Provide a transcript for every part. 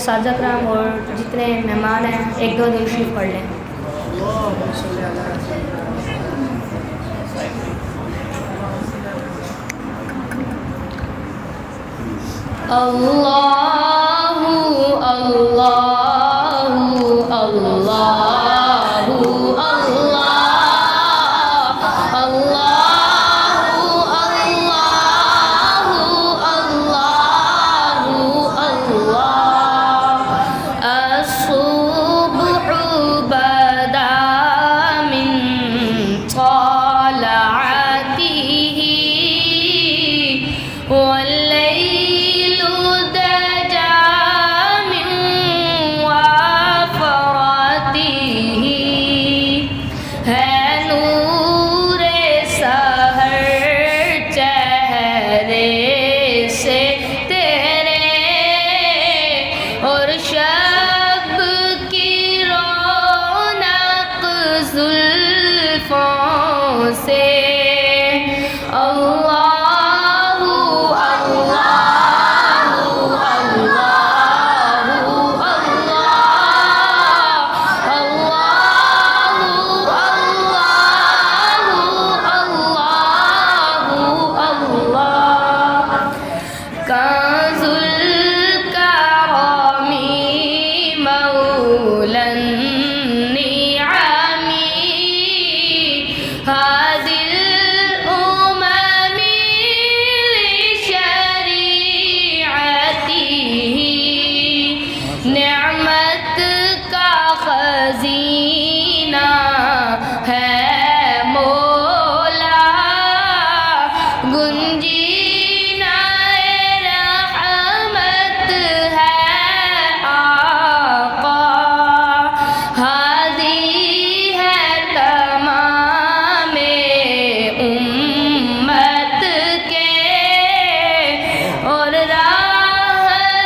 साजा कराम और जितने मेहमान हैं एक दो दिन शरीफ पढ़ लें। अल्लाहु अल्लाहु अल्लाहु अल्लाह अल्लाहु अल्लाहु अल्लाहु अल्लाह अस्सुब्हु बदा मिन तलअतिही वल्लैलु दजा मिन वफ़रतिही है नूरे सहर चेहरे से तेरे और शब की रौनक जुल्फों से। अल्लाहु अल्लाहु अल्लाहु अल्लाह अल्लाहु अल्लाह काज़ुल करमी मौलन निआमी हादिल उममी लिशरीअतिही नेमत का खजीना है मौला गुंजीना रहमत है आका हादी है तमामे उम्मत के और रहनुमा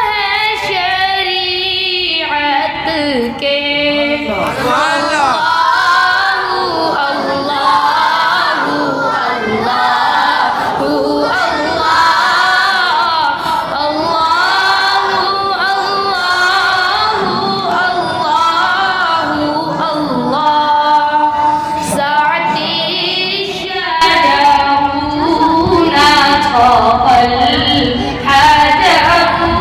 है शरीअत के। अल्लाहु अल्लाहु अल्लाहु अल्लाह अल्लाहु अल्लाह साअती शजरुना फ़क़ल हजरु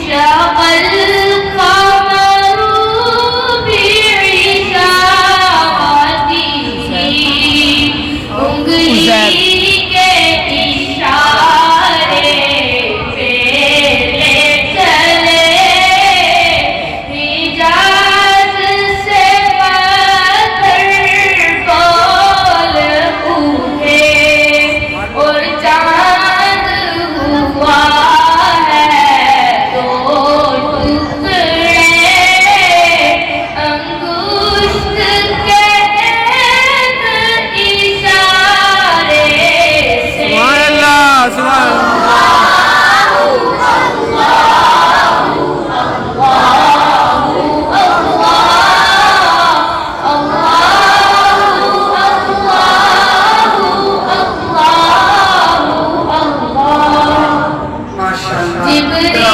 शक़ल क़मरु बिइशारतिही उंगली के इशारे पे ले चले हिजाज से पत्थर बोल उठे और चाँद हुआ है दो टुकड़े अंगुष्ठ के एक इशारे से। जिब्रील